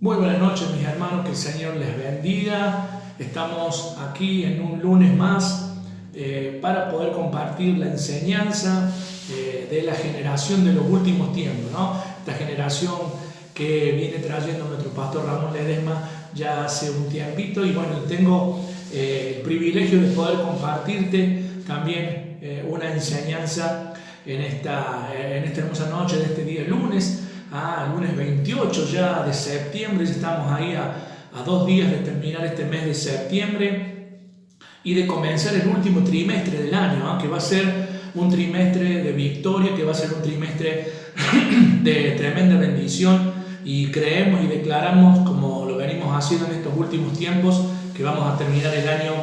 Muy buenas noches, mis hermanos, que el Señor les bendiga. Estamos aquí en un lunes más para poder compartir la enseñanza de la generación de los últimos tiempos, ¿no? Esta generación que viene trayendo nuestro pastor Ramón Ledesma ya hace un tiempito, y bueno, tengo el privilegio de poder compartirte también una enseñanza en esta hermosa noche de este día lunes. Lunes 28 ya de septiembre, ya estamos ahí a 2 días de terminar este mes de septiembre y de comenzar el último trimestre del año, que va a ser un trimestre de victoria, que va a ser un trimestre de tremenda bendición, y creemos y declaramos, como lo venimos haciendo en estos últimos tiempos, que vamos a terminar el año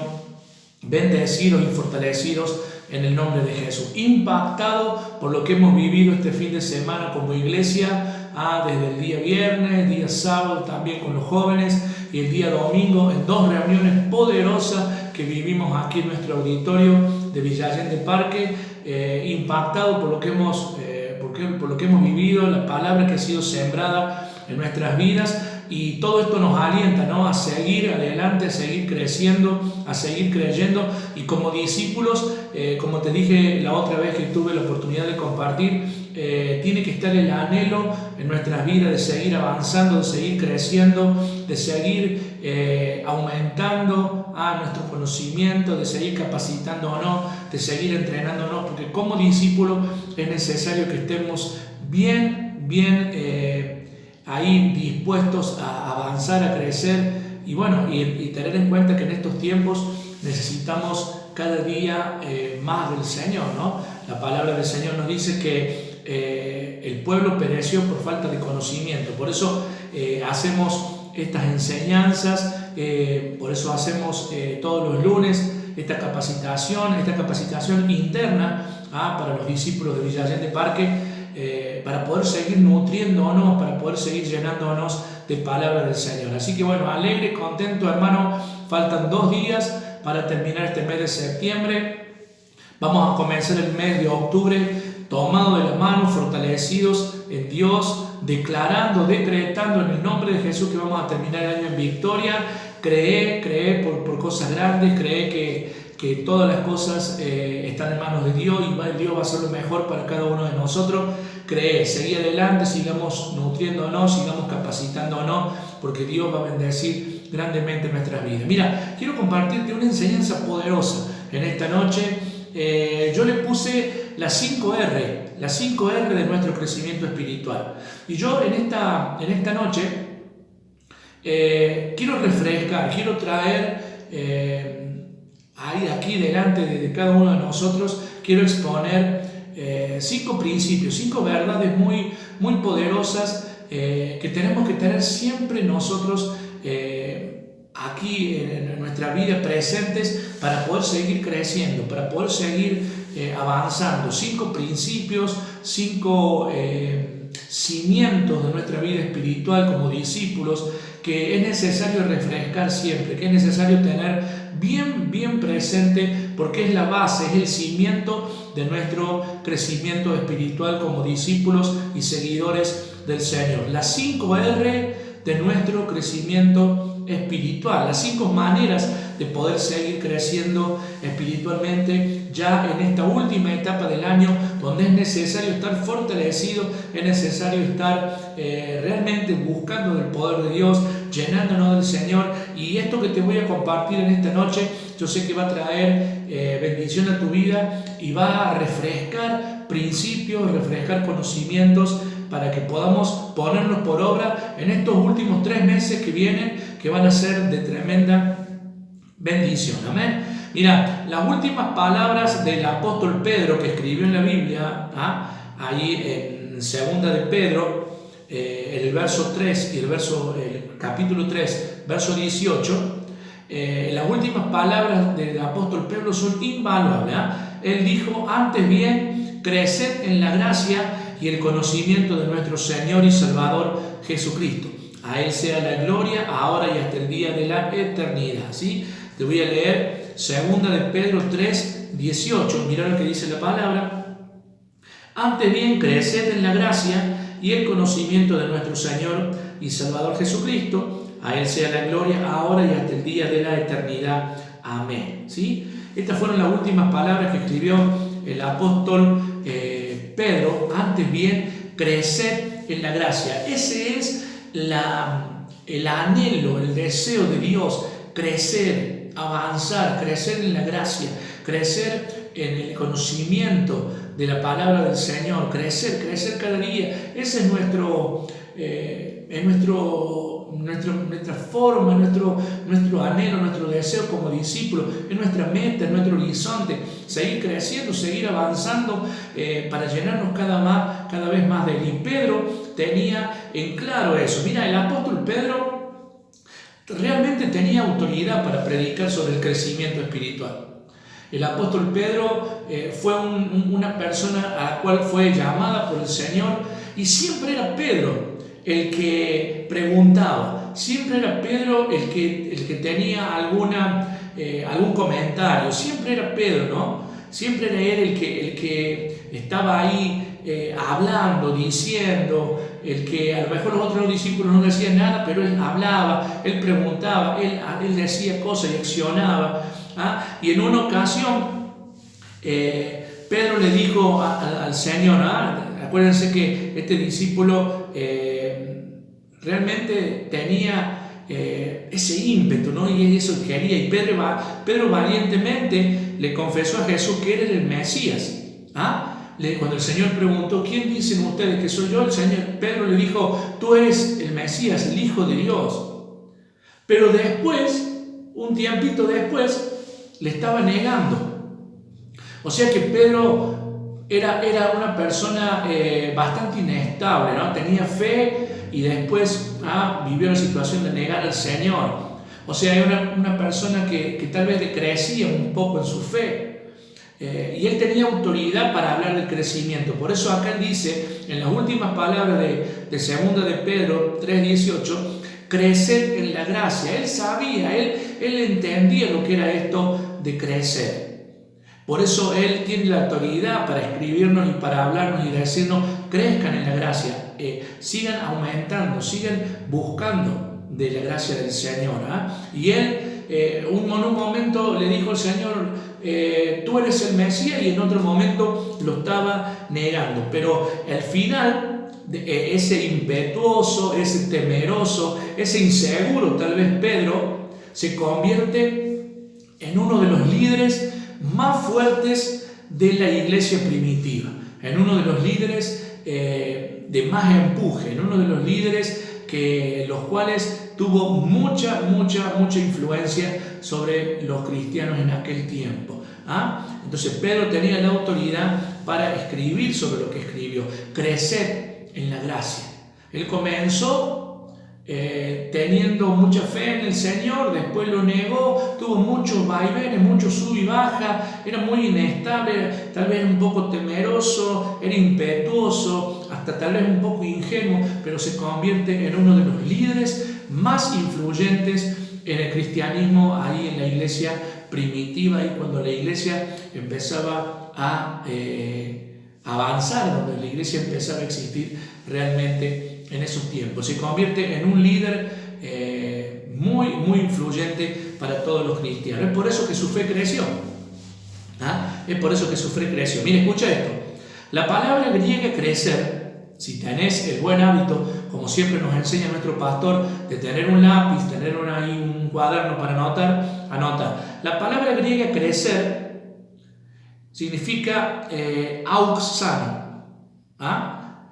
bendecidos y fortalecidos en el nombre de Jesús, impactado por lo que hemos vivido este fin de semana como iglesia, desde el día viernes, día sábado también con los jóvenes, y el día domingo en 2 reuniones poderosas que vivimos aquí en nuestro auditorio de Villa Allende Parque, impactado por lo que hemos vivido, la palabra que ha sido sembrada en nuestras vidas. Y todo esto nos alienta, ¿no?, a seguir adelante, a seguir creciendo, a seguir creyendo. Y como discípulos, como te dije la otra vez que tuve la oportunidad de compartir, tiene que estar el anhelo en nuestras vidas de seguir avanzando, de seguir creciendo, de seguir aumentando nuestro conocimiento, de seguir capacitándonos, de seguir entrenándonos, porque como discípulos es necesario que estemos bien ahí dispuestos a avanzar, a crecer, y bueno, y tener en cuenta que en estos tiempos necesitamos cada día más del Señor, ¿no? La palabra del Señor nos dice que el pueblo pereció por falta de conocimiento. Por eso hacemos estas enseñanzas, por eso hacemos todos los lunes esta capacitación interna para los discípulos de Villa Allende Parque, para poder seguir nutriéndonos, para poder seguir llenándonos de palabra del Señor. Así que bueno, alegre, contento, hermano. Faltan 2 días para terminar este mes de septiembre. Vamos a comenzar el mes de octubre tomado de la mano, fortalecidos en Dios, declarando, decretando en el nombre de Jesús que vamos a terminar el año en victoria. Cree por cosas grandes, cree que todas las cosas están en manos de Dios, y Dios va a hacer lo mejor para cada uno de nosotros. Cree, seguir adelante, sigamos nutriéndonos, sigamos capacitándonos, porque Dios va a bendecir grandemente nuestras vidas. Mira, quiero compartirte una enseñanza poderosa en esta noche. Yo le puse las 5 R de nuestro crecimiento espiritual. Y yo en esta noche quiero refrescar, quiero traer aquí delante de cada uno de nosotros, quiero exponer 5 principios, 5 verdades muy poderosas que tenemos que tener siempre nosotros aquí en nuestra vida presentes para poder seguir creciendo, para poder seguir avanzando. 5 principios, 5 cimientos de nuestra vida espiritual como discípulos, que es necesario refrescar siempre, que es necesario tener bien presente, porque es la base, es el cimiento de nuestro crecimiento espiritual como discípulos y seguidores del Señor. Las 5 R de nuestro crecimiento espiritual, las 5 maneras de poder seguir creciendo espiritualmente ya en esta última etapa del año, donde es necesario estar fortalecido, es necesario estar realmente buscando del poder de Dios, llenándonos del Señor. Y esto que te voy a compartir en esta noche, yo sé que va a traer bendición a tu vida y va a refrescar principios, refrescar conocimientos, para que podamos ponerlos por obra en estos últimos 3 meses que vienen, que van a ser de tremenda bendición. Amén. Mira, las últimas palabras del apóstol Pedro que escribió en la Biblia, ahí en 2 de Pedro, el verso 3 y el capítulo 3, verso 18, las últimas palabras del apóstol Pedro son invaluables. Él dijo: antes bien, creced en la gracia y el conocimiento de nuestro Señor y Salvador Jesucristo. A Él sea la gloria, ahora y hasta el día de la eternidad. ¿Sí? Te voy a leer 2 de Pedro 3, 18. Mira lo que dice la palabra. Antes bien, creced en la gracia y el conocimiento de nuestro Señor y Salvador Jesucristo. A Él sea la gloria ahora y hasta el día de la eternidad. Amén. ¿Sí? Estas fueron las últimas palabras que escribió el apóstol Pedro. Antes bien, crecer en la gracia. Ese es el anhelo, el deseo de Dios. Crecer, avanzar, crecer en la gracia, crecer en el conocimiento de la palabra del Señor, crecer cada día. Ese es nuestra forma, nuestro anhelo, nuestro deseo como discípulos, es nuestra meta, es nuestro horizonte, seguir creciendo, seguir avanzando para llenarnos cada vez más de Él. Y Pedro tenía en claro eso. Mira, el apóstol Pedro realmente tenía autoridad para predicar sobre el crecimiento espiritual. El apóstol Pedro fue una persona a la cual fue llamada por el Señor, y siempre era Pedro el que preguntaba, siempre era Pedro el que tenía algún comentario, siempre era Pedro, ¿no? Siempre era él el que estaba ahí hablando, diciendo, el que a lo mejor los otros discípulos no decían nada, pero él hablaba, él preguntaba, él decía cosas y accionaba. Y en una ocasión Pedro le dijo al Señor, acuérdense que este discípulo realmente tenía ese ímpetu, ¿no? Y eso quería, y Pedro valientemente le confesó a Jesús que era el Mesías. Cuando el Señor preguntó, ¿quién dicen ustedes que soy yo? Pedro le dijo, tú eres el Mesías, el Hijo de Dios. Pero después, un tiempito después, le estaba negando. O sea que Pedro era una persona bastante inestable, ¿no? Tenía fe y después vivió la situación de negar al Señor. O sea, era una persona que tal vez decrecía un poco en su fe. Y él tenía autoridad para hablar del crecimiento. Por eso acá él dice, en las últimas palabras de segunda de Pedro 3:18, crecer en la gracia. Él sabía, él entendía lo que era esto de crecer. Por eso Él tiene la autoridad para escribirnos y para hablarnos y decirnos, crezcan en la gracia, sigan aumentando, sigan buscando de la gracia del Señor. Y Él, en un momento le dijo al Señor, tú eres el Mesías, y en otro momento lo estaba negando. Pero al final, ese impetuoso, ese temeroso, ese inseguro, tal vez Pedro, se convierte en uno de los líderes más fuertes de la iglesia primitiva, en uno de los líderes de más empuje, en uno de los líderes los cuales tuvo mucha influencia sobre los cristianos en aquel tiempo. Entonces Pedro tenía la autoridad para escribir sobre lo que escribió, crecer en la gracia. Él comenzó teniendo mucha fe en el Señor, después lo negó, tuvo muchos vaivenes, mucho sub y baja, era muy inestable, tal vez un poco temeroso, era impetuoso, hasta tal vez un poco ingenuo, pero se convierte en uno de los líderes más influyentes en el cristianismo, ahí en la iglesia primitiva, y cuando la iglesia empezaba a avanzar, donde la iglesia empezaba a existir realmente en esos tiempos. Se convierte en un líder muy influyente para todos los cristianos. Es por eso que su fe creció. Es por eso que su fe creció. Mire, escucha esto. La palabra griega crecer, si tenés el buen hábito, como siempre nos enseña nuestro pastor, de tener un lápiz, tener ahí un cuaderno para anotar, anota. La palabra griega crecer significa auxano.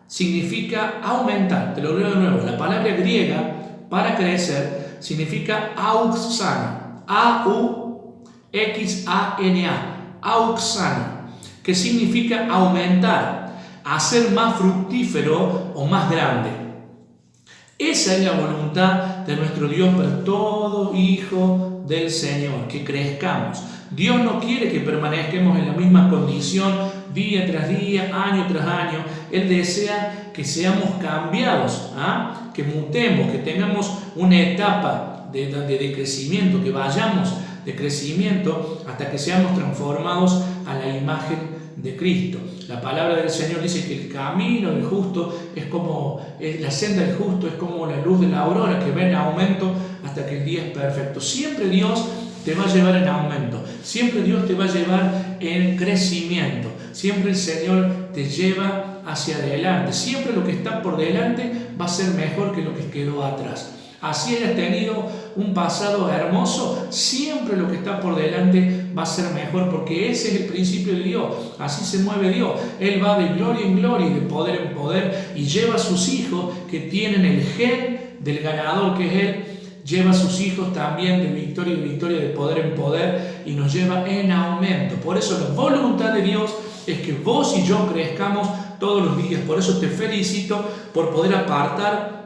Significa aumentar. Te lo leo de nuevo. La palabra griega para crecer significa auxano. A-U-X-A-N-A. Auxano. Que significa aumentar, hacer más fructífero o más grande. Esa es la voluntad de nuestro Dios para todo hijo del Señor, que crezcamos. Dios no quiere que permanezcamos en la misma condición día tras día, año tras año. Él desea que seamos cambiados, que mutemos, que tengamos una etapa de crecimiento, que vayamos de crecimiento hasta que seamos transformados a la imagen de Cristo. la palabra del Señor dice que el camino del justo es como, la senda del justo es como la luz de la aurora que va en aumento hasta que el día es perfecto. Siempre Dios te va a llevar en aumento, siempre Dios te va a llevar en crecimiento, siempre el Señor te lleva hacia adelante, siempre lo que está por delante va a ser mejor que lo que quedó atrás. Así hayas tenido un pasado hermoso, siempre lo que está por delante va a ser mejor, porque ese es el principio de Dios. Así se mueve Dios. Él va de gloria en gloria y de poder en poder y lleva a sus hijos que tienen el gen del ganador que es Él, lleva a sus hijos también de victoria en victoria, de poder en poder, y nos lleva en aumento. Por eso la voluntad de Dios es que vos y yo crezcamos todos los días. Por eso te felicito por poder apartar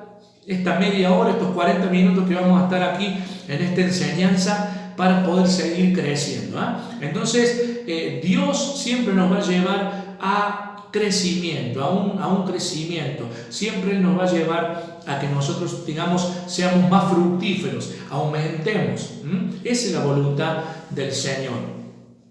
esta media hora, estos 40 minutos que vamos a estar aquí en esta enseñanza para poder seguir creciendo. Entonces, Dios siempre nos va a llevar a crecimiento, a un crecimiento. Siempre nos va a llevar a que nosotros, digamos, seamos más fructíferos, aumentemos. Esa es la voluntad del Señor.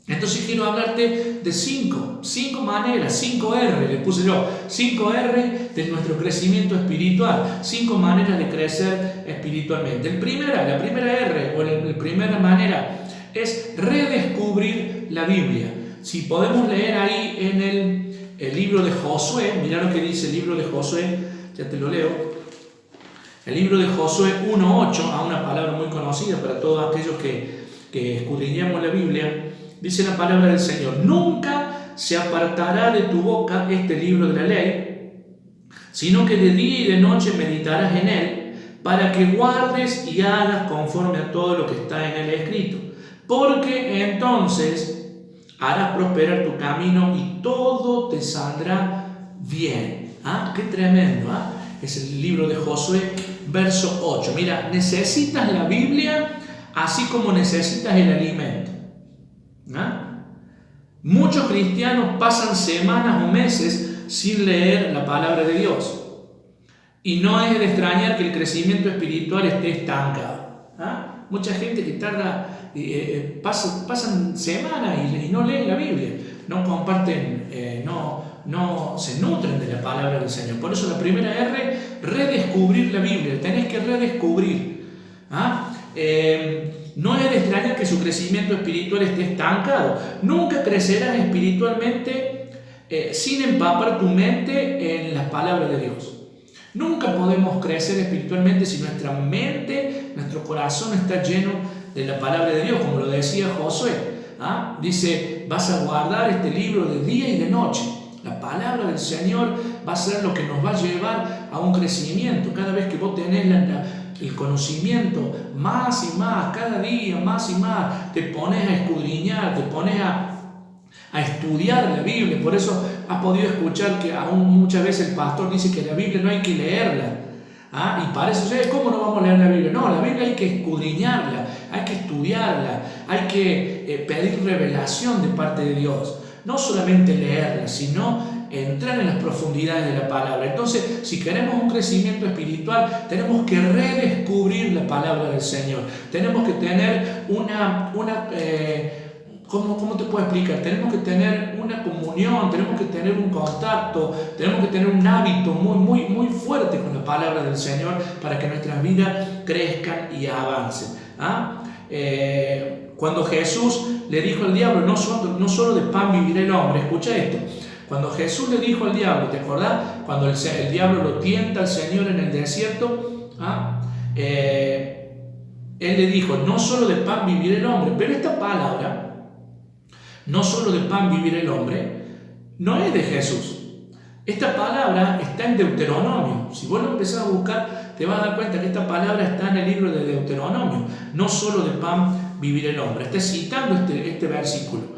Entonces quiero hablarte de cinco maneras, 5 R, le puse yo, 5 R de nuestro crecimiento espiritual, 5 maneras de crecer espiritualmente. La primera R, o la primera manera, es redescubrir la Biblia. Si podemos leer ahí en el libro de Josué, mirá lo que dice el libro de Josué, ya te lo leo. El libro de Josué 1:8, a una palabra muy conocida para todos aquellos que escudriñamos la Biblia. Dice la palabra del Señor: nunca se apartará de tu boca este libro de la ley, sino que de día y de noche meditarás en él, para que guardes y hagas conforme a todo lo que está en él escrito. Porque entonces harás prosperar tu camino y todo te saldrá bien. ¡Qué tremendo! Es el libro de Josué, verso 8. Mira, necesitas la Biblia así como necesitas el alimento. Muchos cristianos pasan semanas o meses sin leer la palabra de Dios, y no es de extrañar que el crecimiento espiritual esté estancado. Mucha gente que tarda, pasan semanas y no leen la Biblia, no comparten, no se nutren de la palabra del Señor. Por eso la primera R, redescubrir la Biblia. Tenés que redescubrir. No es de extrañar que su crecimiento espiritual esté estancado. Nunca crecerás espiritualmente sin empapar tu mente en las palabras de Dios. Nunca podemos crecer espiritualmente si nuestra mente, nuestro corazón está lleno de la palabra de Dios, como lo decía Josué. Dice: vas a guardar este libro de día y de noche. La palabra del Señor va a ser lo que nos va a llevar a un crecimiento. Cada vez que vos tenés el conocimiento más y más, cada día más y más, te pones a escudriñar, te pones a estudiar la Biblia. Por eso has podido escuchar que aún muchas veces el pastor dice que la Biblia no hay que leerla. Y parece, ¿cómo no vamos a leer la Biblia? No, la Biblia hay que escudriñarla, hay que estudiarla, hay que pedir revelación de parte de Dios. No solamente leerla, sino entrar en las profundidades de la palabra. Entonces, si queremos un crecimiento espiritual, tenemos que redescubrir la palabra del Señor. Tenemos que tener ¿cómo te puedo explicar? Tenemos que tener una comunión, tenemos que tener un contacto, tenemos que tener un hábito muy, muy, muy fuerte con la palabra del Señor para que nuestras vidas crezcan y avancen. Cuando Jesús le dijo al diablo: no solo de pan vivirá el hombre. Escucha esto. Cuando Jesús le dijo al diablo, ¿te acordás? Cuando el diablo lo tienta al Señor en el desierto, él le dijo: no solo de pan vivirá el hombre. Pero esta palabra, no solo de pan vivirá el hombre, no es de Jesús. Esta palabra está en Deuteronomio. Si vos lo empezás a buscar, te vas a dar cuenta que esta palabra está en el libro de Deuteronomio. No solo de pan vivirá el hombre. Está citando este versículo.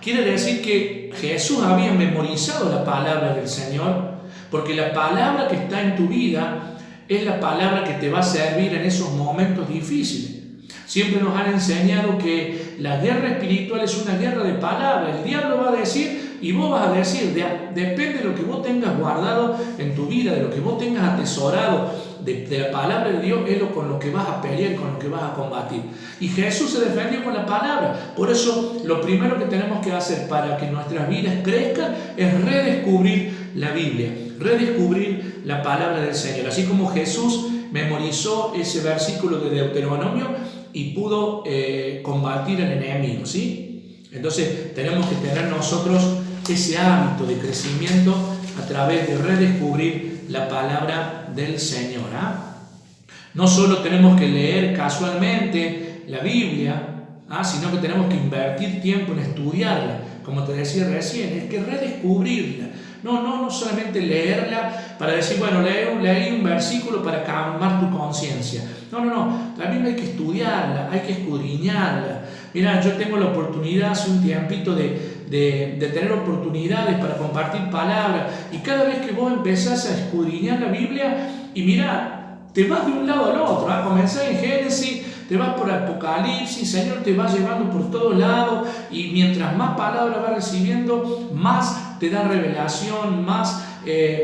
Quiere decir que Jesús había memorizado la palabra del Señor, porque la palabra que está en tu vida es la palabra que te va a servir en esos momentos difíciles. Siempre nos han enseñado que la guerra espiritual es una guerra de palabras. El diablo va a decir y vos vas a decir, depende de lo que vos tengas guardado en tu vida, de lo que vos tengas atesorado de la palabra de Dios, es con lo que vas a pelear, con lo que vas a combatir. Y Jesús se defendió con la palabra. Por eso lo primero que tenemos que hacer para que nuestras vidas crezcan es redescubrir la Biblia, redescubrir la palabra del Señor. Así como Jesús memorizó ese versículo de Deuteronomio y pudo combatir al enemigo, ¿sí? Entonces tenemos que tener nosotros ese hábito de crecimiento a través de redescubrir la palabra del Señor. No solo tenemos que leer casualmente la Biblia, sino que tenemos que invertir tiempo en estudiarla. Como te decía recién, es que redescubrirla. No solamente leerla para decir, bueno, leí un versículo para calmar tu conciencia. No, también hay que estudiarla, hay que escudriñarla. Mira, yo tengo la oportunidad hace un tiempito de tener oportunidades para compartir palabras, y cada vez que vos empezás a escudriñar la Biblia, y mira, te vas de un lado al otro, comenzás en Génesis, te vas por Apocalipsis, Señor te va llevando por todos lados, y mientras más palabras vas recibiendo, más te da revelación, más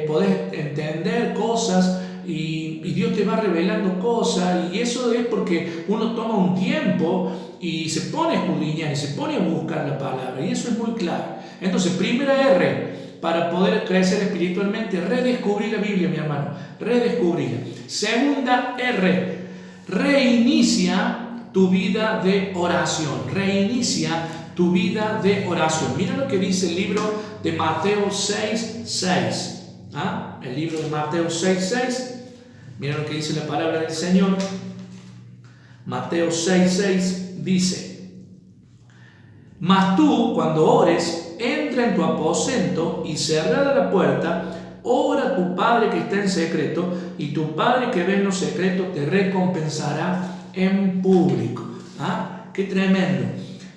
podés entender cosas, y Dios te va revelando cosas, y eso es porque uno toma un tiempo y se pone a escudriñar y se pone a buscar la palabra, y eso es muy claro. Entonces, primera R, para poder crecer espiritualmente, redescubrir la Biblia, mi hermano, redescubrirla. Segunda R, reinicia tu vida de oración, reinicia tu vida de oración. Mira lo que dice el libro de Mateo 6:6. El libro de Mateo 6:6. Mira lo que dice la palabra del Señor. Mateo 6:6 dice: mas tú, cuando ores, entra en tu aposento y cerrada la puerta, ora a tu Padre que está en secreto, y tu Padre que ve en lo secreto te recompensará en público. ¡Qué tremendo!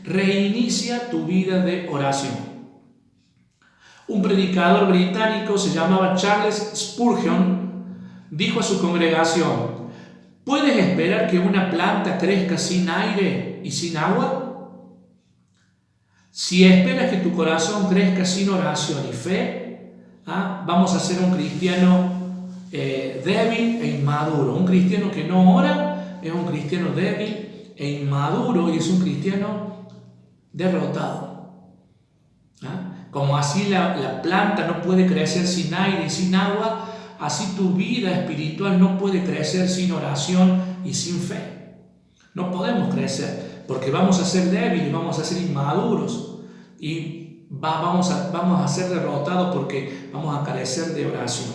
Reinicia tu vida de oración. Un predicador británico, se llamaba Charles Spurgeon, dijo a su congregación: ¿puedes esperar que una planta crezca sin aire y sin agua? Si esperas que tu corazón crezca sin oración y fe, vamos a ser un cristiano débil e inmaduro. Un cristiano que no ora es un cristiano débil e inmaduro, y es un cristiano derrotado. Como así la planta no puede crecer sin aire y sin agua, así tu vida espiritual no puede crecer sin oración y sin fe. No podemos crecer porque vamos a ser débiles, vamos a ser inmaduros, y vamos a ser derrotados porque vamos a carecer de oración.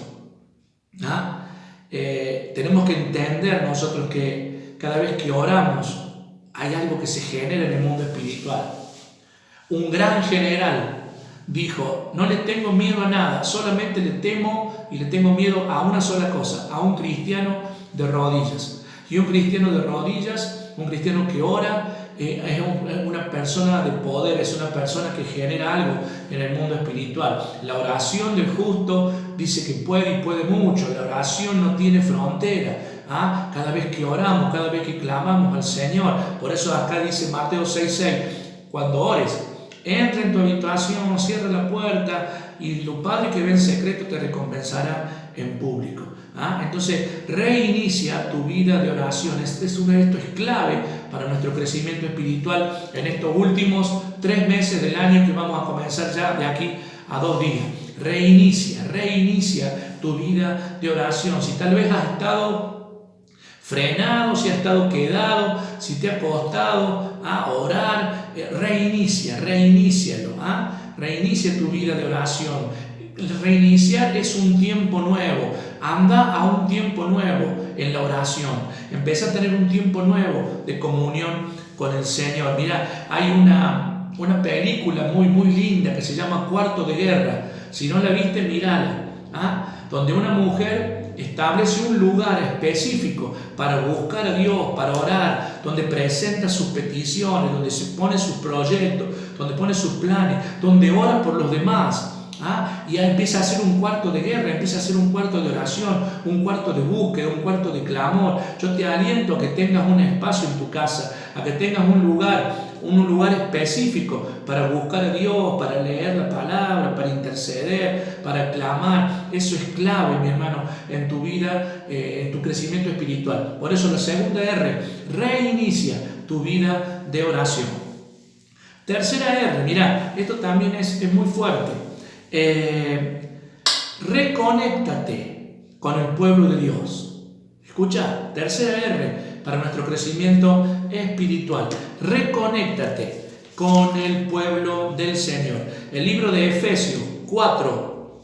Tenemos que entender nosotros que cada vez que oramos hay algo que se genera en el mundo espiritual. Un gran general dijo: no le tengo miedo a nada, solamente le tengo miedo a una sola cosa, a un cristiano de rodillas. Y un cristiano de rodillas, un cristiano que ora, es una persona de poder, es una persona que genera algo en el mundo espiritual. La oración del justo dice que puede y puede mucho. La oración no tiene frontera. Cada vez que oramos, cada vez que clamamos al Señor. Por eso acá dice Mateo 6:6: cuando ores, entra en tu habitación, cierra la puerta, y tu Padre que ve en secreto te recompensará en público. Entonces, reinicia tu vida de oración. Esto es clave para nuestro crecimiento espiritual en estos últimos 3 meses del año, que vamos a comenzar ya de aquí a 2 días. Reinicia tu vida de oración. Si tal vez has estado frenado, si has estado quedado, si te ha costado orar, reinícialo. Reinicia tu vida de oración. Reiniciar es un tiempo nuevo. Anda a un tiempo nuevo en la oración. Empieza a tener un tiempo nuevo de comunión con el Señor. Mira, hay una película muy, muy linda que se llama Cuarto de Guerra. Si no la viste, mírala. Donde una mujer establece un lugar específico para buscar a Dios, para orar, donde presenta sus peticiones, donde se pone sus proyectos, donde pone sus planes, donde ora por los demás. Y empieza a ser un cuarto de guerra, empieza a ser un cuarto de oración, un cuarto de búsqueda, un cuarto de clamor. Yo te aliento a que tengas un espacio en tu casa, a que tengas un lugar específico para buscar a Dios, para leer la palabra, para interceder, para clamar. Eso es clave, mi hermano, en tu vida, en tu crecimiento espiritual. Por eso la segunda R, reinicia tu vida de oración. Tercera R, mira, esto también es muy fuerte. Reconéctate con el pueblo de Dios. Escucha, tercera R para nuestro crecimiento espiritual. Reconéctate con el pueblo del Señor. El libro de Efesios 4.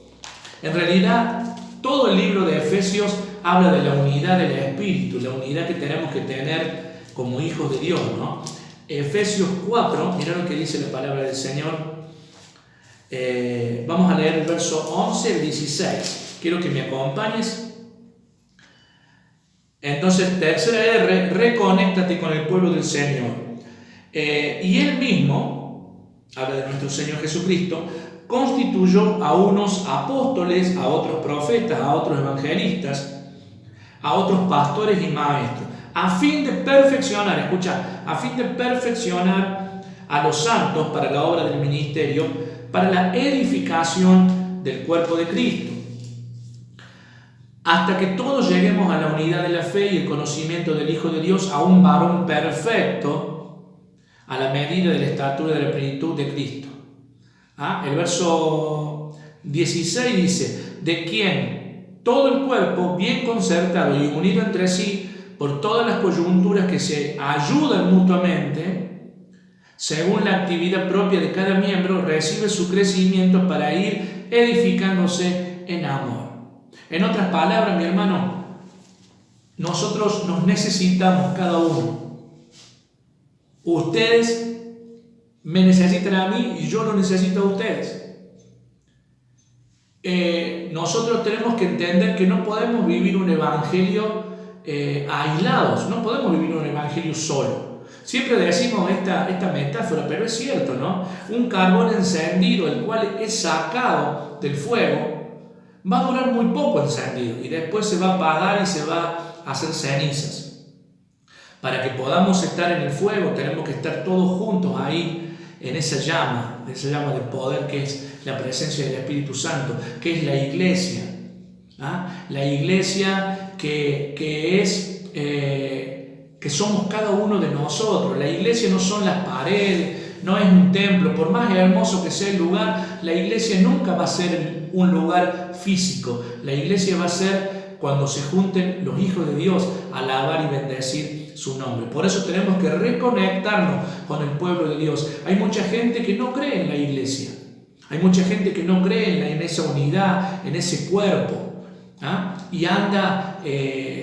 En realidad, todo el libro de Efesios habla de la unidad del Espíritu, la unidad que tenemos que tener como hijos de Dios, ¿no? Efesios 4, mira lo que dice la palabra del Señor. Vamos a leer el verso 11 al 16. Quiero que me acompañes. Entonces, tercera R, reconéctate con el pueblo del Señor. Y Él mismo, habla de nuestro Señor Jesucristo, constituyó a unos apóstoles, a otros profetas, a otros evangelistas, a otros pastores y maestros, a fin de perfeccionar, escucha, a fin de perfeccionar a los santos para la obra del ministerio, para la edificación del cuerpo de Cristo, hasta que todos lleguemos a la unidad de la fe y el conocimiento del Hijo de Dios, a un varón perfecto, a la medida de la estatura de la plenitud de Cristo. El verso 16 dice, de quien todo el cuerpo, bien concertado y unido entre sí, por todas las coyunturas que se ayudan mutuamente, según la actividad propia de cada miembro, recibe su crecimiento para ir edificándose en amor. En otras palabras, mi hermano, nosotros nos necesitamos cada uno. Ustedes me necesitan a mí y yo lo necesito a ustedes. Nosotros tenemos que entender que no podemos vivir un evangelio aislados, no podemos vivir un evangelio solo. Siempre decimos esta metáfora, pero es cierto, ¿no? Un carbón encendido, el cual es sacado del fuego, va a durar muy poco encendido y después se va a apagar y se va a hacer cenizas. Para que podamos estar en el fuego, tenemos que estar todos juntos ahí, en esa llama de poder que es la presencia del Espíritu Santo, que es la iglesia. La iglesia que somos cada uno de nosotros. La iglesia no son las paredes, no es un templo. Por más hermoso que sea el lugar, la iglesia nunca va a ser un lugar físico. La iglesia va a ser cuando se junten los hijos de Dios a alabar y bendecir su nombre. Por eso tenemos que reconectarnos con el pueblo de Dios. Hay mucha gente que no cree en la iglesia. Hay mucha gente que no cree en esa unidad, en ese cuerpo. Y anda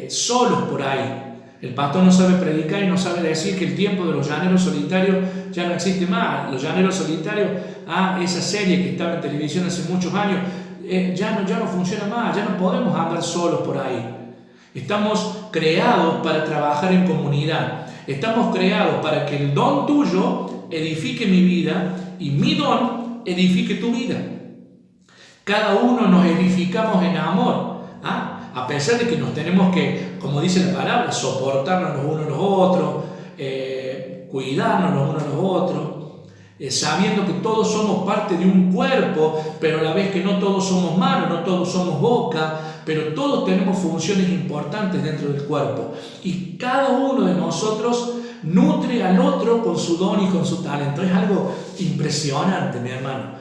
solos por ahí. El pastor no sabe predicar y no sabe decir que el tiempo de los llaneros solitarios ya no existe más. Los llaneros solitarios, esa serie que estaba en televisión hace muchos años, ya no funciona más. Ya no podemos andar solos por ahí. Estamos creados para trabajar en comunidad. Estamos creados para que el don tuyo edifique mi vida y mi don edifique tu vida. Cada uno nos edificamos en amor. A pesar de que nos tenemos que, como dice la palabra, soportarnos los unos a los otros, cuidarnos los unos a los otros, sabiendo que todos somos parte de un cuerpo, pero a la vez que no todos somos manos, no todos somos boca, pero todos tenemos funciones importantes dentro del cuerpo. Y cada uno de nosotros nutre al otro con su don y con su talento. Es algo impresionante, mi hermano.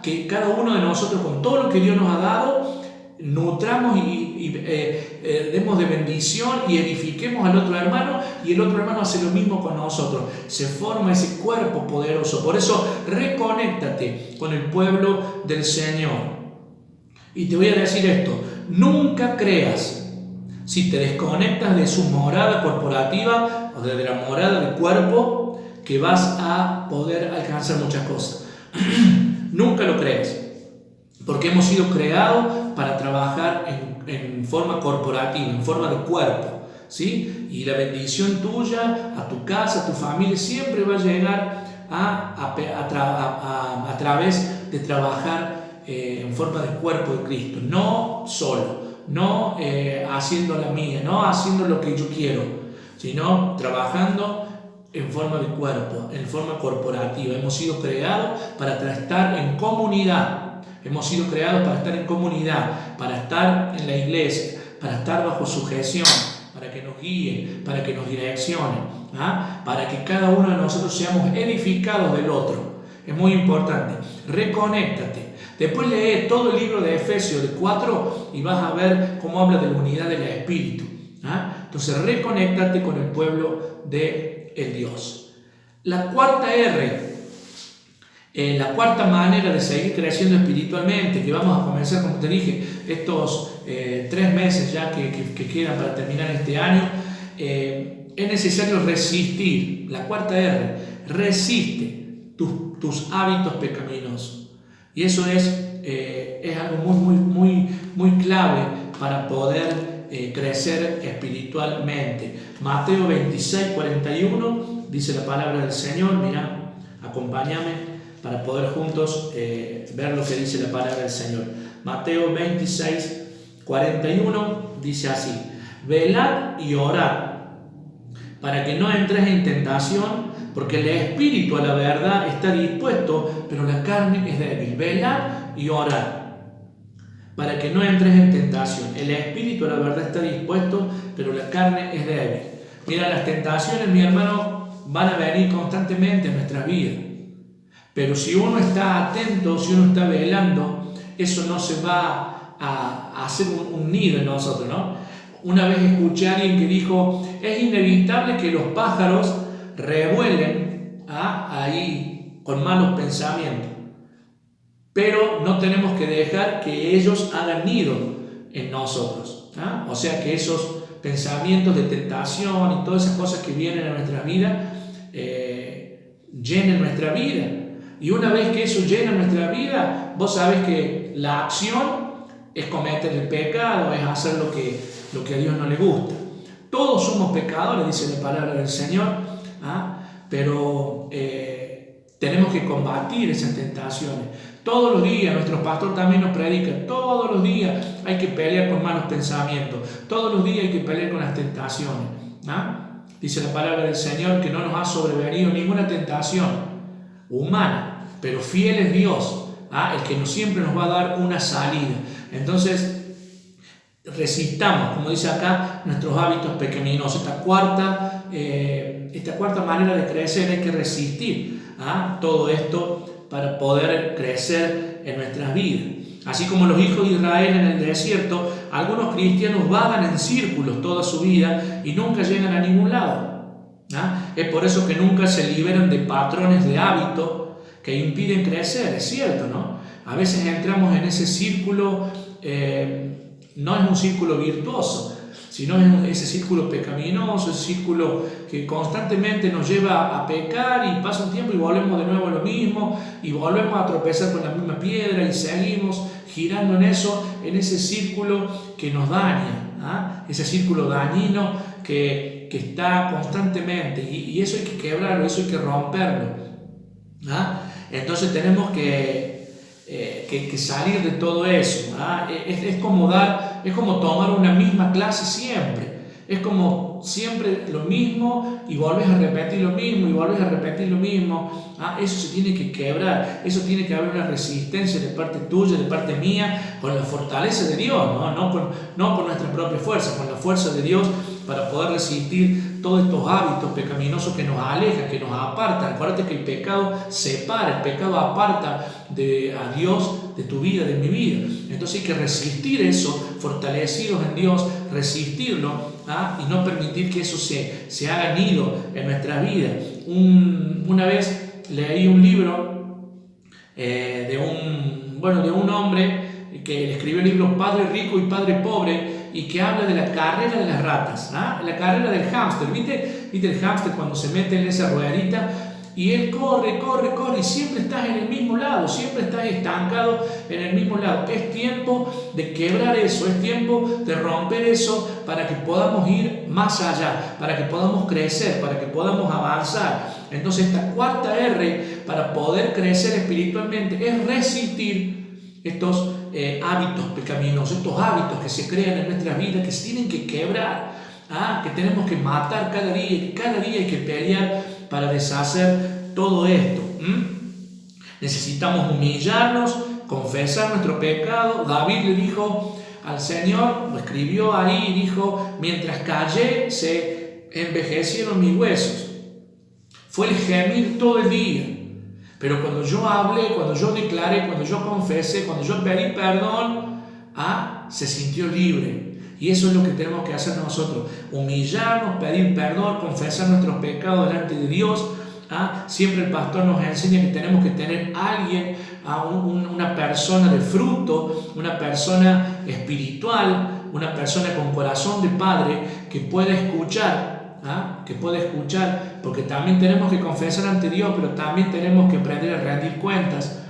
Que cada uno de nosotros, con todo lo que Dios nos ha dado, nutramos y demos de bendición y edifiquemos al otro hermano, y el otro hermano hace lo mismo con nosotros. Se forma ese cuerpo poderoso. Por eso, reconéctate con el pueblo del Señor. Y te voy a decir esto: nunca creas, si te desconectas de su morada corporativa o de la morada del cuerpo, que vas a poder alcanzar muchas cosas. Nunca lo creas. Porque hemos sido creados para trabajar en forma corporativa, en forma de cuerpo, ¿sí? Y la bendición tuya, a tu casa, a tu familia, siempre va a llegar a través de trabajar en forma de cuerpo de Cristo, no solo, no haciendo la mía, no haciendo lo que yo quiero, sino trabajando en forma de cuerpo, en forma corporativa. Hemos sido creados para estar en comunidad, hemos sido creados para estar en comunidad, para estar en la iglesia, para estar bajo sujeción, para que nos guíe, para que nos direccione, para que cada uno de nosotros seamos edificados del otro. Es muy importante. Reconéctate. Después lee todo el libro de Efesios de 4 y vas a ver cómo habla de la unidad del Espíritu. Entonces reconéctate con el pueblo de el Dios. La cuarta R, la cuarta manera de seguir creciendo espiritualmente, que vamos a comenzar, como te dije, estos 3 meses ya que quedan para terminar este año, es necesario resistir. La cuarta R, resiste tus hábitos pecaminosos. Y eso es algo muy clave para poder crecer espiritualmente. Mateo 26:41 dice la palabra del Señor. Mira, acompáñame para poder juntos ver lo que dice la palabra del Señor. Mateo 26:41 dice así: velad y orad para que no entres en tentación, porque el espíritu a la verdad está dispuesto, pero la carne es débil. Velad y orad para que no entres en tentación. El espíritu a la verdad está dispuesto, pero la carne es débil. Mira, las tentaciones, mi hermano, van a venir constantemente en nuestra vida. Pero si uno está atento, si uno está velando, eso no se va a hacer un nido en nosotros, ¿no? Una vez escuché a alguien que dijo: es inevitable que los pájaros revuelen ahí con malos pensamientos, pero no tenemos que dejar que ellos hagan nido en nosotros. O sea, que esos pensamientos de tentación y todas esas cosas que vienen a nuestra vida llenen nuestra vida. Y una vez que eso llena nuestra vida, vos sabés que la acción es cometer el pecado, es hacer lo que a Dios no le gusta. Todos somos pecadores, dice la palabra del Señor, pero tenemos que combatir esas tentaciones. Todos los días, nuestro pastor también nos predica, todos los días hay que pelear con malos pensamientos, todos los días hay que pelear con las tentaciones. Dice la palabra del Señor que no nos ha sobrevenido ninguna tentación humana, pero fiel es Dios, el que siempre nos va a dar una salida. Entonces, resistamos, como dice acá, nuestros hábitos pecaminosos. Esta cuarta manera de crecer, hay que resistir todo esto para poder crecer en nuestras vidas. Así como los hijos de Israel en el desierto, algunos cristianos vagan en círculos toda su vida y nunca llegan a ningún lado. Es por eso que nunca se liberan de patrones de hábito que impiden crecer, es cierto, ¿no? A veces entramos en ese círculo, no es un círculo virtuoso, sino es ese círculo pecaminoso, ese círculo que constantemente nos lleva a pecar, y pasa un tiempo y volvemos de nuevo a lo mismo, y volvemos a tropezar con la misma piedra y seguimos girando en ese círculo que nos daña, ese círculo dañino que está constantemente, y eso hay que quebrarlo, eso hay que romperlo. Entonces tenemos que salir de todo eso. Es como tomar una misma clase siempre. Es como siempre lo mismo y volvés a repetir lo mismo y volvés a repetir lo mismo. Eso se tiene que quebrar. Eso tiene que haber una resistencia de parte tuya, de parte mía, con la fortaleza de Dios, no con nuestra propia fuerza, con la fuerza de Dios, para poder resistir todos estos hábitos pecaminosos que nos alejan, que nos apartan. Acuérdate que el pecado separa, el pecado aparta a Dios de tu vida, de mi vida. Entonces hay que resistir eso, fortalecidos en Dios, resistirlo, y no permitir que eso se haga nido en nuestra vida. Una vez leí un libro de un hombre que escribió el libro Padre Rico y Padre Pobre, y que habla de la carrera de las ratas, la carrera del hámster. ¿Viste el hámster cuando se mete en esa ruedita? Y él corre, y siempre estás en el mismo lado, siempre estás estancado en el mismo lado. Es tiempo de quebrar eso, es tiempo de romper eso, para que podamos ir más allá, para que podamos crecer, para que podamos avanzar. Entonces esta cuarta R para poder crecer espiritualmente es resistir estos hábitos pecaminosos, estos hábitos que se crean en nuestra vida, que se tienen que quebrar, que tenemos que matar cada día, y cada día hay que pelear para deshacer todo esto. Necesitamos humillarnos, confesar nuestro pecado. David le dijo al Señor, lo escribió ahí y dijo: mientras callé se envejecieron mis huesos. Fue el gemir todo el día. Pero cuando yo hablé, cuando yo declaré, cuando yo confesé, cuando yo pedí perdón, se sintió libre. Y eso es lo que tenemos que hacer nosotros: humillarnos, pedir perdón, confesar nuestros pecados delante de Dios. Siempre el pastor nos enseña que tenemos que tener a alguien, una persona de fruto, una persona espiritual, una persona con corazón de padre que pueda escuchar. Porque también tenemos que confesar ante Dios, pero también tenemos que aprender a rendir cuentas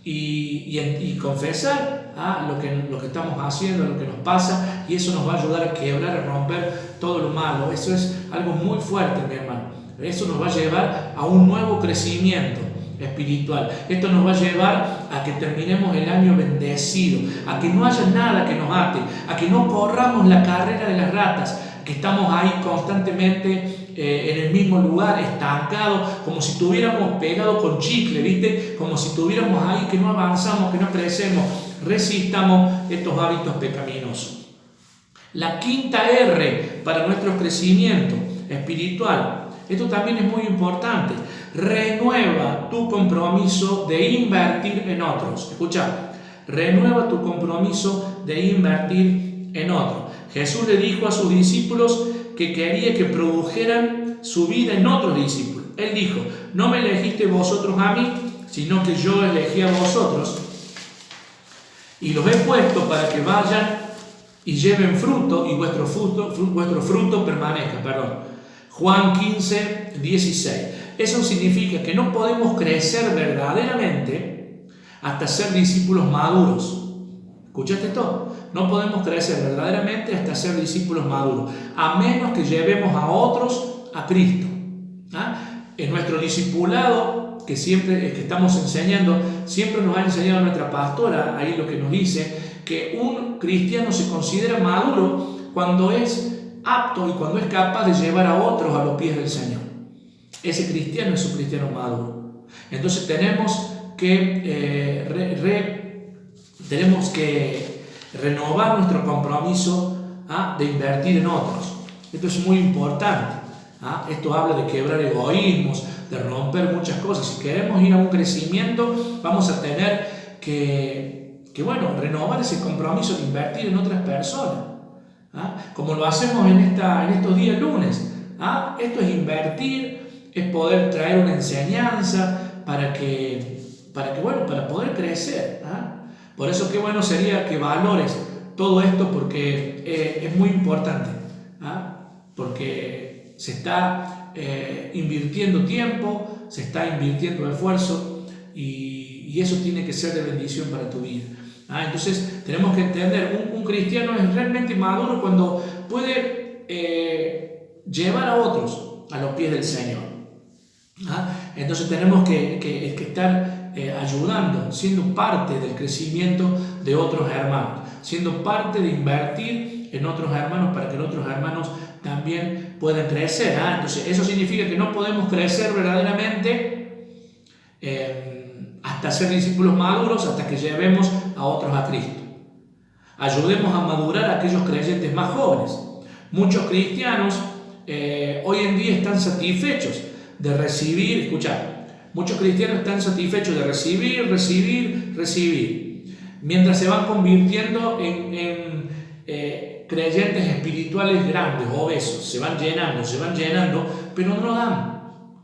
y confesar lo que estamos haciendo, lo que nos pasa, y eso nos va a ayudar a quebrar, a romper todo lo malo. Eso es algo muy fuerte, mi hermano. Eso nos va a llevar a un nuevo crecimiento espiritual. Esto nos va a llevar a que terminemos el año bendecido, a que no haya nada que nos ate, a que no corramos la carrera de las ratas, que estamos ahí constantemente en el mismo lugar, estancados, como si estuviéramos pegados con chicle, ¿viste? Como si estuviéramos ahí, que no avanzamos, que no crecemos. Resistamos estos hábitos pecaminosos. La quinta R para nuestro crecimiento espiritual, esto también es muy importante: renueva tu compromiso de invertir en otros. Escucha, renueva tu compromiso de invertir en otros. Jesús le dijo a sus discípulos que quería que produjeran su vida en otros discípulos. Él dijo: no me elegiste vosotros a mí, sino que yo elegí a vosotros y los he puesto para que vayan y lleven fruto, y vuestro fruto permanezca. Juan 15, 16. Eso significa que no podemos crecer verdaderamente hasta ser discípulos maduros. ¿Escuchaste esto? No podemos crecer verdaderamente hasta ser discípulos maduros, a menos que llevemos a otros a Cristo. En nuestro discipulado, que estamos enseñando, siempre nos ha enseñado nuestra pastora, ahí lo que nos dice, que un cristiano se considera maduro cuando es apto y cuando es capaz de llevar a otros a los pies del Señor. Ese cristiano es un cristiano maduro. Entonces tenemos que renovar nuestro compromiso de invertir en otros. Esto es muy importante. Esto habla de quebrar egoísmos, de romper muchas cosas. Si queremos ir a un crecimiento, vamos a tener que renovar ese compromiso de invertir en otras personas. Como lo hacemos en estos días lunes. Esto es invertir, es poder traer una enseñanza para poder crecer. Por eso qué bueno sería que valores todo esto, porque es muy importante. Porque se está invirtiendo tiempo, se está invirtiendo esfuerzo, y eso tiene que ser de bendición para tu vida. Entonces tenemos que entender, un cristiano es realmente maduro cuando puede llevar a otros a los pies del Señor. Entonces tenemos que estar ayudando, siendo parte del crecimiento de otros hermanos, siendo parte de invertir en otros hermanos para que otros hermanos también puedan crecer. Entonces eso significa que no podemos crecer verdaderamente hasta ser discípulos maduros, hasta que llevemos a otros a Cristo. Ayudemos a madurar a aquellos creyentes más jóvenes. Muchos cristianos hoy en día están satisfechos de recibir. Escucha, muchos cristianos están satisfechos de recibir, mientras se van convirtiendo en creyentes espirituales grandes, obesos. Se van llenando, pero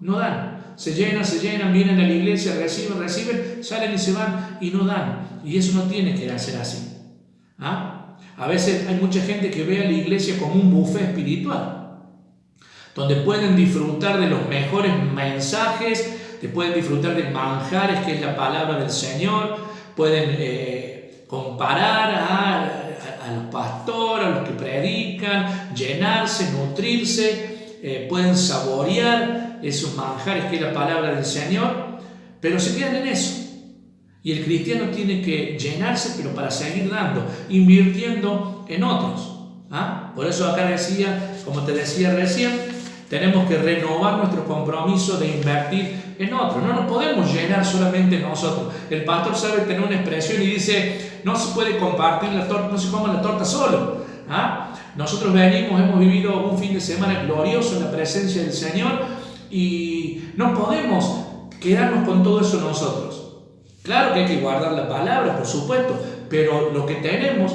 no dan. Se llenan, vienen a la iglesia, reciben, salen y se van y no dan. Y eso no tiene que ser así. A veces hay mucha gente que ve a la iglesia como un buffet espiritual, donde pueden disfrutar de los mejores mensajes, pueden disfrutar de manjares, que es la palabra del Señor, pueden comparar a los pastores, a los que predican, llenarse, nutrirse, pueden saborear esos manjares que es la palabra del Señor, pero se quedan en eso. Y el cristiano tiene que llenarse, pero para seguir dando, invirtiendo en otros. ¿Ah? Por eso acá decía, como te decía recién, tenemos que renovar nuestro compromiso de invertir en otros. No nos podemos llenar solamente nosotros. El pastor sabe tener una expresión y dice, no se puede compartir la torta, no se come la torta solo. ¿Ah? Nosotros hemos vivido un fin de semana glorioso en la presencia del Señor y no podemos quedarnos con todo eso nosotros. Claro que hay que guardar la palabra, por supuesto, pero lo que tenemos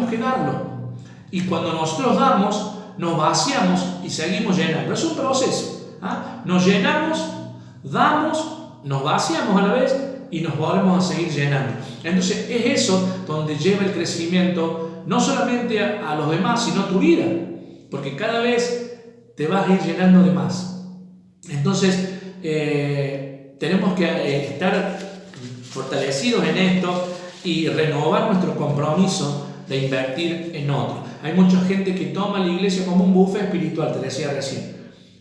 que darlo. Y cuando nosotros damos, nos vaciamos y seguimos llenando. Es un proceso. ¿Ah? Nos llenamos, damos, nos vaciamos a la vez y nos volvemos a seguir llenando. Entonces es eso donde lleva el crecimiento, no solamente a los demás, sino a tu vida, porque cada vez te vas a ir llenando de más. Entonces tenemos que estar fortalecidos en esto y renovar nuestro compromiso de invertir en otros. Hay mucha gente que toma la iglesia como un buffet espiritual, te decía recién.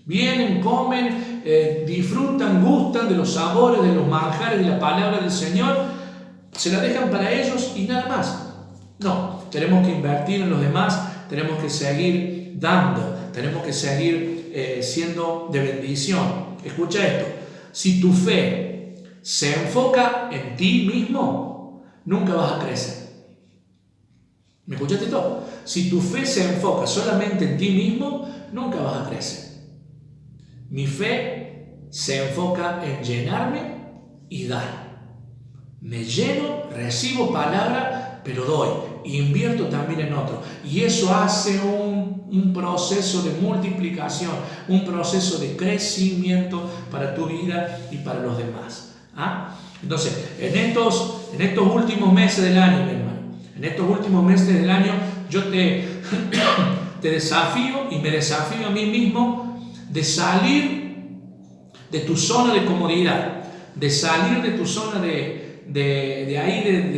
Vienen, comen, disfrutan, gustan de los sabores, de los manjares, de la palabra del Señor, se la dejan para ellos y nada más. No, tenemos que invertir en los demás, tenemos que seguir dando, tenemos que seguir siendo de bendición. Escucha esto, si tu fe se enfoca en ti mismo, nunca vas a crecer. ¿Me escuchaste todo? Si tu fe se enfoca solamente en ti mismo, nunca vas a crecer. Mi fe se enfoca en llenarme y dar. Me lleno, recibo palabra, pero doy. Invierto también en otro. Y eso hace un proceso de multiplicación, un proceso de crecimiento para tu vida y para los demás. ¿Ah? Entonces, en estos últimos meses del año, mi hermano, en estos últimos meses del año, yo te desafío y me desafío a mí mismo de salir de tu zona de comodidad, de salir de tu zona de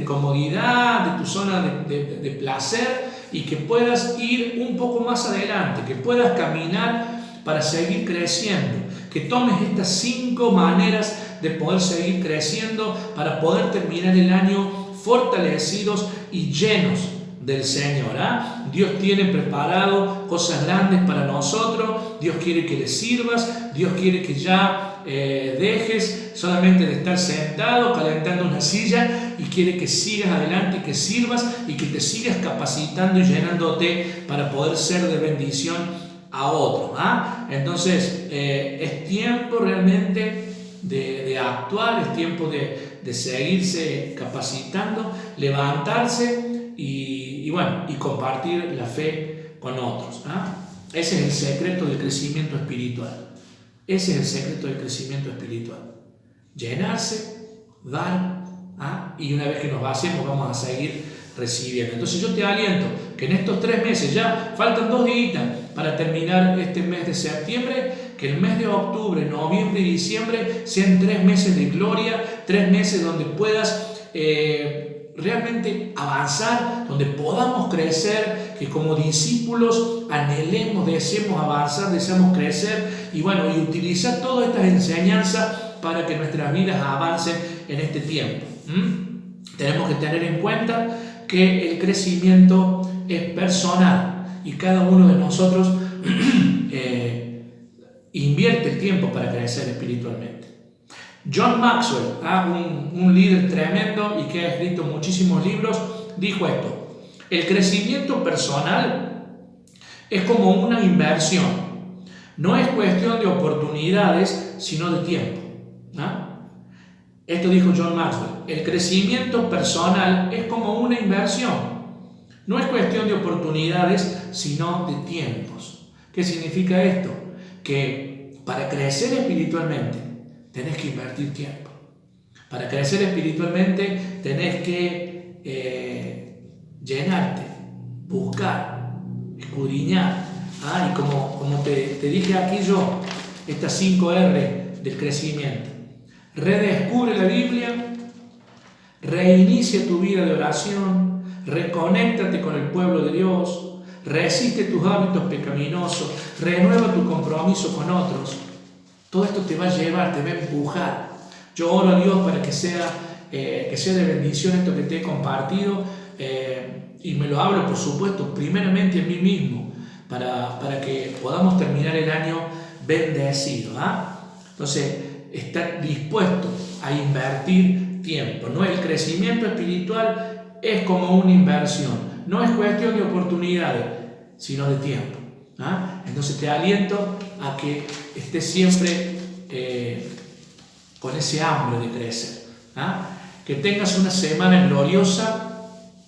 comodidad, de tu zona de placer y que puedas ir un poco más adelante, que puedas caminar para seguir creciendo, que tomes estas 5 maneras de poder seguir creciendo para poder terminar el año fortalecidos y llenos del Señor. ¿Ah? Dios tiene preparado cosas grandes para nosotros. Dios quiere que le sirvas. Dios quiere que ya dejes solamente de estar sentado calentando una silla y quiere que sigas adelante, que sirvas y que te sigas capacitando y llenándote para poder ser de bendición a otros. ¿Ah? Entonces es tiempo realmente de actuar, es tiempo de seguirse capacitando, levantarse y compartir la fe con otros. ¿Ah? Ese es el secreto del crecimiento espiritual. Ese es el secreto del crecimiento espiritual. Llenarse, dar, ¿ah? Y una vez que nos vaciemos vamos a seguir recibiendo. Entonces yo te aliento que en estos 3 meses, ya faltan 2 días para terminar este mes de septiembre, que el mes de octubre, noviembre y diciembre sean 3 meses de gloria, 3 meses donde puedas realmente avanzar, donde podamos crecer, que como discípulos anhelemos, deseemos avanzar, deseamos crecer y utilizar todas estas enseñanzas para que nuestras vidas avancen en este tiempo. Tenemos que tener en cuenta que el crecimiento es personal y cada uno de nosotros invierte el tiempo para crecer espiritualmente. John Maxwell, un líder tremendo y que ha escrito muchísimos libros, dijo esto: el crecimiento personal es como una inversión, no es cuestión de oportunidades, sino de tiempo. Esto dijo John Maxwell: el crecimiento personal es como una inversión, no es cuestión de oportunidades, sino de tiempos. ¿Qué significa esto? Que para crecer espiritualmente tenés que invertir tiempo. Para crecer espiritualmente tenés que llenarte, buscar, escudriñar. Y como te dije aquí yo, estas 5 R del crecimiento. Redescubre la Biblia, reinicia tu vida de oración, reconéctate con el pueblo de Dios, resiste tus hábitos pecaminosos, renueva tu compromiso con otros. Todo esto te va a llevar, te va a empujar. Yo oro a Dios para que sea que sea de bendición esto que te he compartido, y me lo hablo, por supuesto, primeramente a mí mismo, para que podamos terminar el año bendecido. Entonces, estar dispuesto a invertir tiempo, ¿no? El crecimiento espiritual es como una inversión, no es cuestión de oportunidades, sino de tiempo. Entonces te aliento a que estés siempre con ese hambre de crecer. Que tengas una semana gloriosa,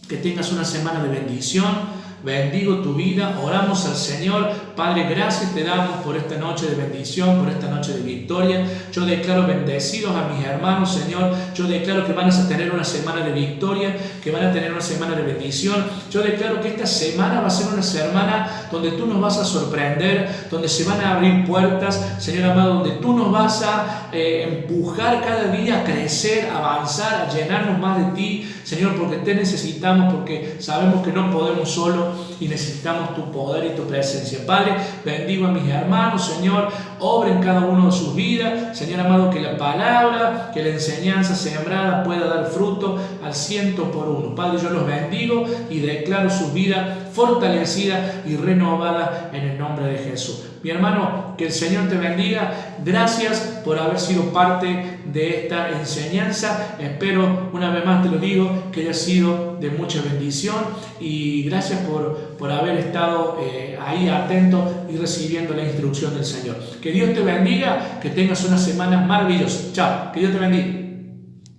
que tengas una semana de bendición. Bendigo tu vida, oramos al Señor. Padre, gracias te damos por esta noche de bendición, por esta noche de victoria. Yo declaro bendecidos a mis hermanos, Señor. Yo declaro que van a tener una semana de victoria, que van a tener una semana de bendición. Yo declaro que esta semana va a ser una semana donde tú nos vas a sorprender, donde se van a abrir puertas, Señor amado, donde tú nos vas a empujar cada día a crecer, a avanzar, a llenarnos más de ti, Señor, porque te necesitamos, porque sabemos que no podemos solo y necesitamos tu poder y tu presencia. Padre, bendigo a mis hermanos, Señor, obra en cada uno de sus vidas, Señor amado, que la palabra, que la enseñanza sembrada pueda dar fruto al 100%. Padre, yo los bendigo y declaro su vida fortalecida y renovada en el nombre de Jesús. Mi hermano, que el Señor te bendiga. Gracias por haber sido parte de esta enseñanza. Espero, una vez más te lo digo, que haya sido de mucha bendición, y gracias por haber estado ahí atento y recibiendo la instrucción del Señor. Que Dios te bendiga, que tengas una semana maravillosa. Chao, que Dios te bendiga.